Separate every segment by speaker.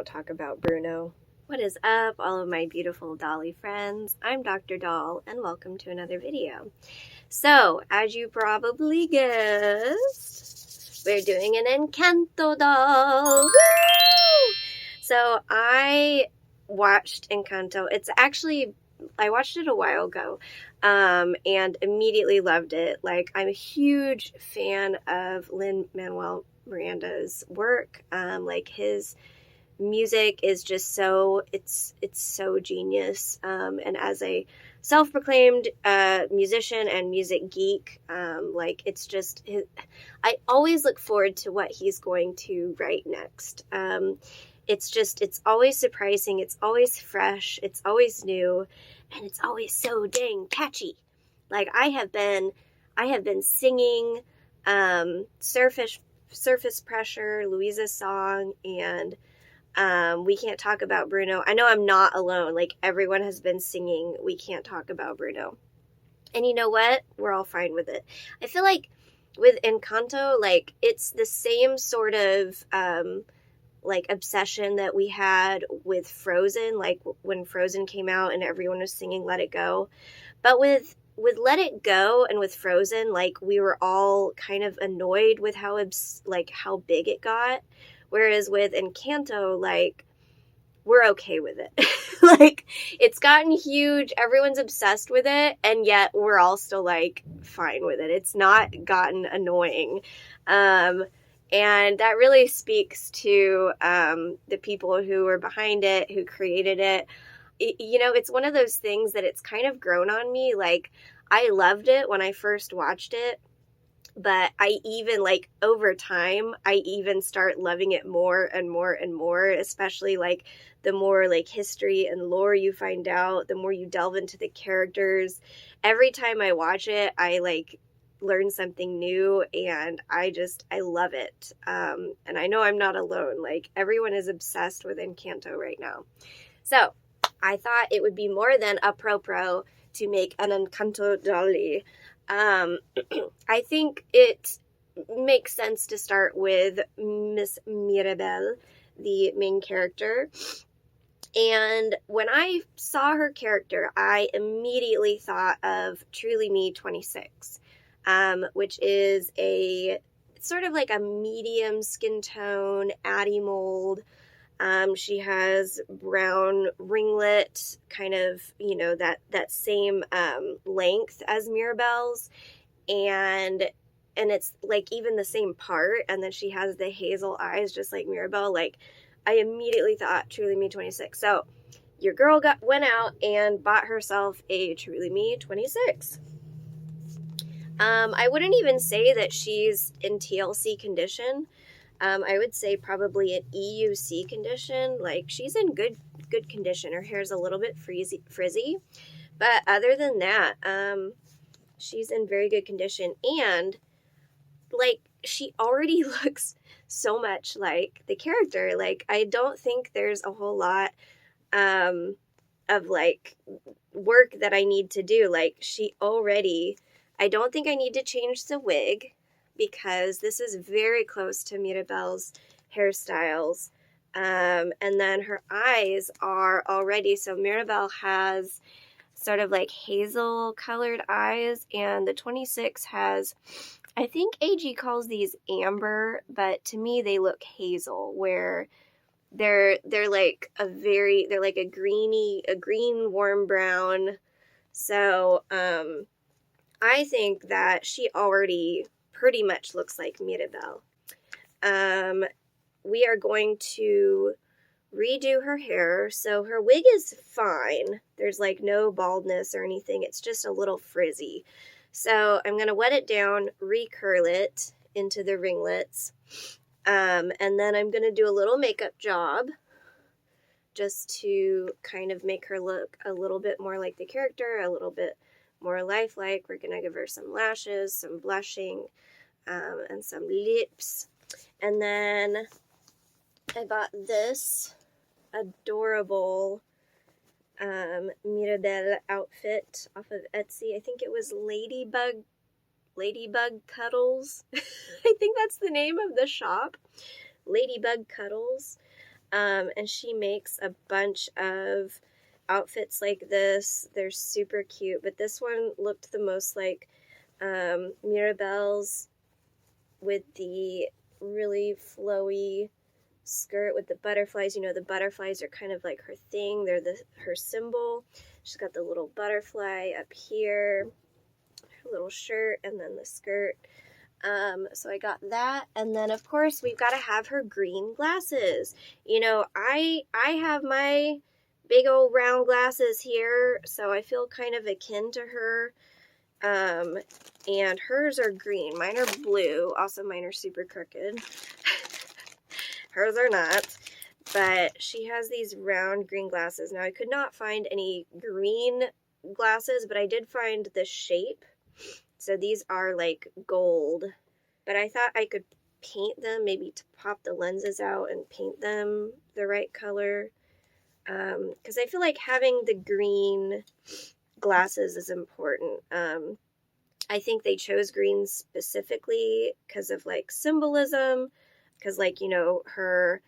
Speaker 1: don't talk about Bruno. What is up, all of my beautiful Dolly friends? I'm Dr. Doll, and welcome to another video. So, as you probably guessed, we're doing an Encanto Doll. Woo! So, I watched Encanto. I watched it a while ago, and immediately loved it. Like, I'm a huge fan of Lin-Manuel Miranda's work. Like, his music is just it's so genius. And as a self-proclaimed musician and music geek, like, it's just I always look forward to what he's going to write next. It's always surprising, it's always fresh, it's always new, and it's always so dang catchy. Like, I have been singing Surface Pressure, Louisa's song, and We Can't Talk About Bruno. I know I'm not alone. Like, everyone has been singing We Can't Talk About Bruno. And you know what? We're all fine with it. I feel like with Encanto, like, it's the same sort of like obsession that we had with Frozen, like when Frozen came out and everyone was singing Let It Go. But with Let It Go and with Frozen, like, we were all kind of annoyed with how big it got. Whereas with Encanto, like, we're okay with it. Like, it's gotten huge, everyone's obsessed with it, and yet we're all still, like, fine with it. It's not gotten annoying. And that really speaks to the people who were behind it, who created it. You know, it's one of those things that it's kind of grown on me. Like, I loved it when I first watched it, but I even, like, over time, I even start loving it more and more and more, especially, like, the more, like, history and lore you find out, the more you delve into the characters. Every time I watch it, I, like, learn something new, and I love it. And I know I'm not alone. Like, everyone is obsessed with Encanto right now. So I thought it would be more than apropos to make an Encanto Dolly. I think it makes sense to start with Miss Mirabel, the main character. And when I saw her character, I immediately thought of Truly Me 26, which is sort of like a medium skin tone, Addie mold. She has brown ringlet, kind of, you know, that same length as Mirabel's, and it's like even the same part. And then she has the hazel eyes, just like Mirabel. Like, I immediately thought Truly Me 26. So your girl went out and bought herself a Truly Me 26. I wouldn't even say that she's in TLC condition. I would say probably an EUC condition. Like, she's in good condition. Her hair's a little bit frizzy, but other than that, she's in very good condition. And, like, she already looks so much like the character. Like, I don't think there's a whole lot of, like, work that I need to do. Like, I don't think I need to change the wig, because this is very close to Mirabel's hairstyles. And then her eyes are already, so Mirabel has sort of like hazel colored eyes, and the 26 has, I think AG calls these amber, but to me they look hazel, where they're like a green warm brown. So I think that she already pretty much looks like Mirabel. We are going to redo her hair. So her wig is fine. There's, like, no baldness or anything. It's just a little frizzy. So I'm going to wet it down, recurl it into the ringlets. And then I'm going to do a little makeup job just to kind of make her look a little bit more like the character, a little bit more lifelike. We're going to give her some lashes, some blushing, and some lips. And then I bought this adorable Mirabel outfit off of Etsy. I think it was Ladybug Cuddles. I think that's the name of the shop. Ladybug Cuddles. And she makes a bunch of outfits like this. They're super cute, but this one looked the most like Mirabel's, with the really flowy skirt with the butterflies. You know, the butterflies are kind of like her thing. They're her symbol. She's got the little butterfly up here, her little shirt, and then the skirt. So I got that, and then of course we've got to have her green glasses. You know, I have my big old round glasses here, so I feel kind of akin to her. And hers are green. Mine are blue. Also, mine are super crooked. Hers are not. But she has these round green glasses. Now, I could not find any green glasses, but I did find the shape. So these are like gold. But I thought I could paint them, maybe to pop the lenses out and paint them the right color. Because I feel like having the green glasses is important. I think they chose green specifically because of like symbolism, because like, you know, her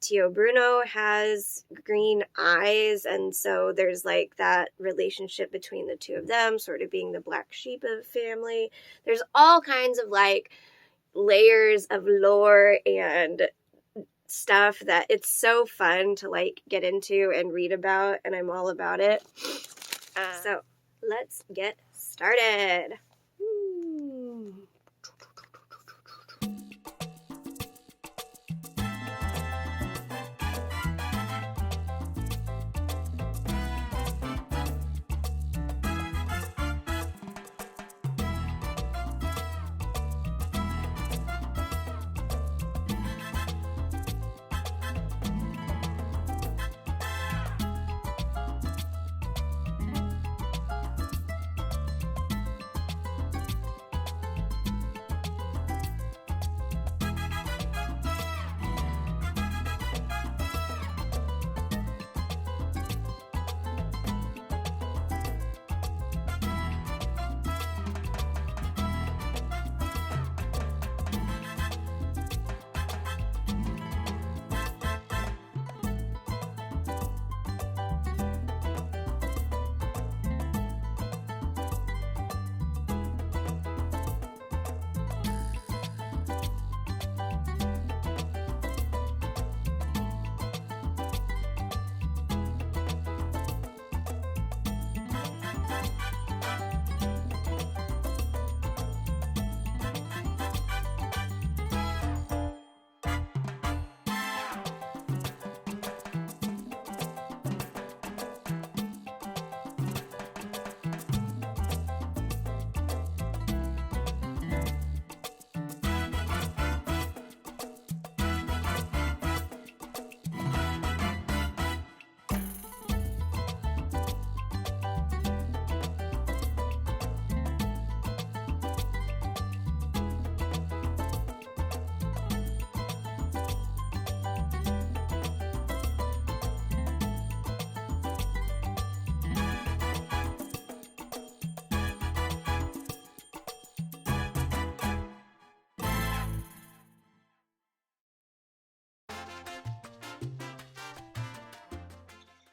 Speaker 1: Tio Bruno has green eyes, and so there's like that relationship between the two of them, sort of being the black sheep of the family. There's all kinds of like layers of lore and stuff that it's so fun to like get into and read about, and I'm all about it. So let's get started.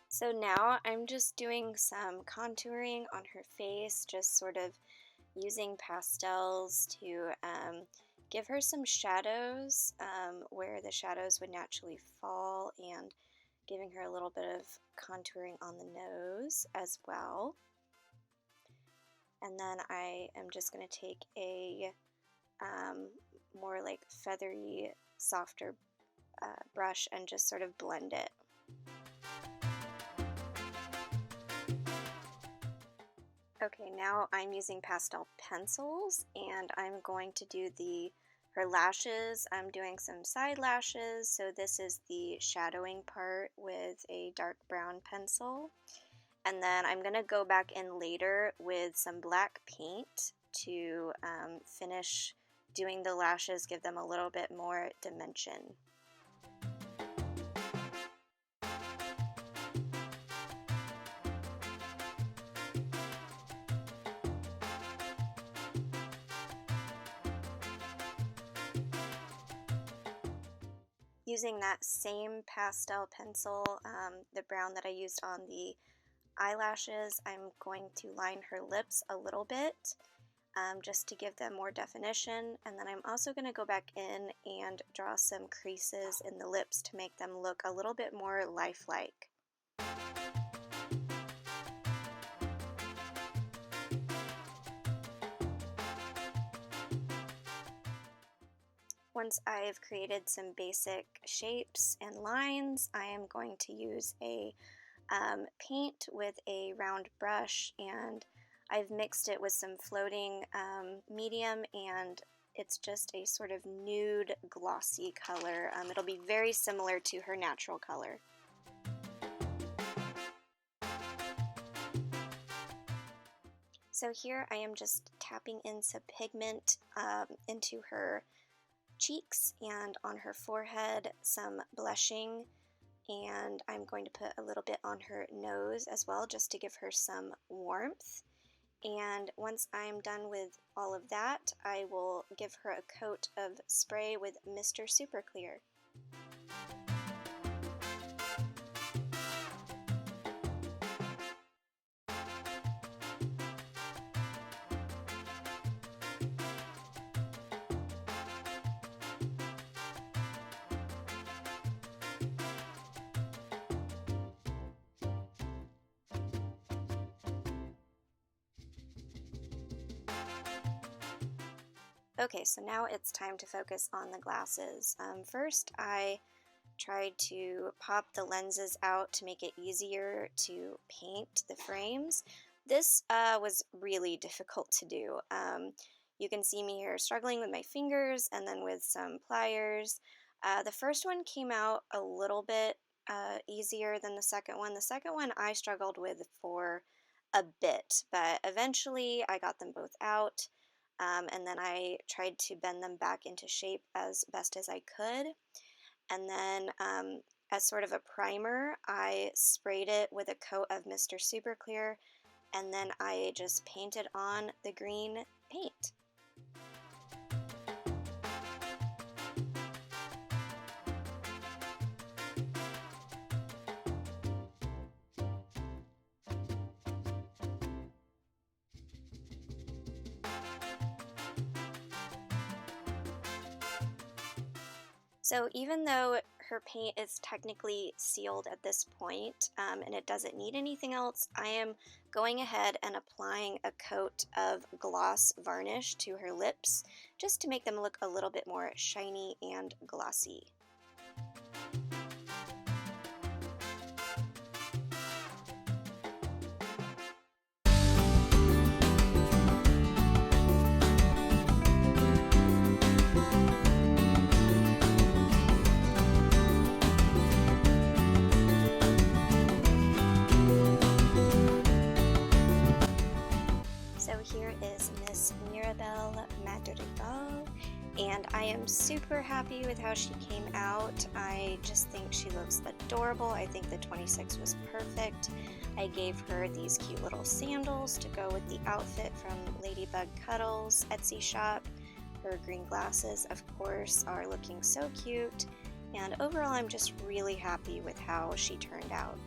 Speaker 1: So now I'm just doing some contouring on her face, just sort of using pastels to give her some shadows where the shadows would naturally fall, and giving her a little bit of contouring on the nose as well. And then I am just going to take a more like feathery, softer brush and just sort of blend it. Okay, now I'm using pastel pencils, and I'm going to do her lashes. I'm doing some side lashes, so this is the shadowing part with a dark brown pencil. And then I'm going to go back in later with some black paint to finish doing the lashes, give them a little bit more dimension.
Speaker 2: using that same pastel pencil, the brown that I used on the eyelashes, I'm going to line her lips a little bit, just to give them more definition. And then I'm also going to go back in and draw some creases in the lips to make them look a little bit more lifelike. Once I've created some basic shapes and lines, I am going to use a paint with a round brush, and I've mixed it with some floating medium, and it's just a sort of nude glossy color. It'll be very similar to her natural color. So here I am just tapping in some pigment into her cheeks and on her forehead, some blushing, and I'm going to put a little bit on her nose as well, just to give her some warmth. And once I'm done with all of that, I will give her a coat of spray with Mr. Super Clear. Okay, so now it's time to focus on the glasses. First, I tried to pop the lenses out to make it easier to paint the frames. This was really difficult to do. You can see me here struggling with my fingers and then with some pliers. The first one came out a little bit easier than the second one. The second one I struggled with for a bit, but eventually I got them both out. And then I tried to bend them back into shape as best as I could. And then as sort of a primer, I sprayed it with a coat of Mr. Super Clear, and then I just painted on the green paint. So even though her paint is technically sealed at this point, and it doesn't need anything else, I am going ahead and applying a coat of gloss varnish to her lips, just to make them look a little bit more shiny and glossy. So here is Miss Mirabel Madrigal, and I am super happy with how she came out. I just think she looks adorable. I think the 26 was perfect. I gave her these cute little sandals to go with the outfit from Ladybug Cuddles Etsy shop. Her green glasses, of course, are looking so cute, and overall I'm just really happy with how she turned out.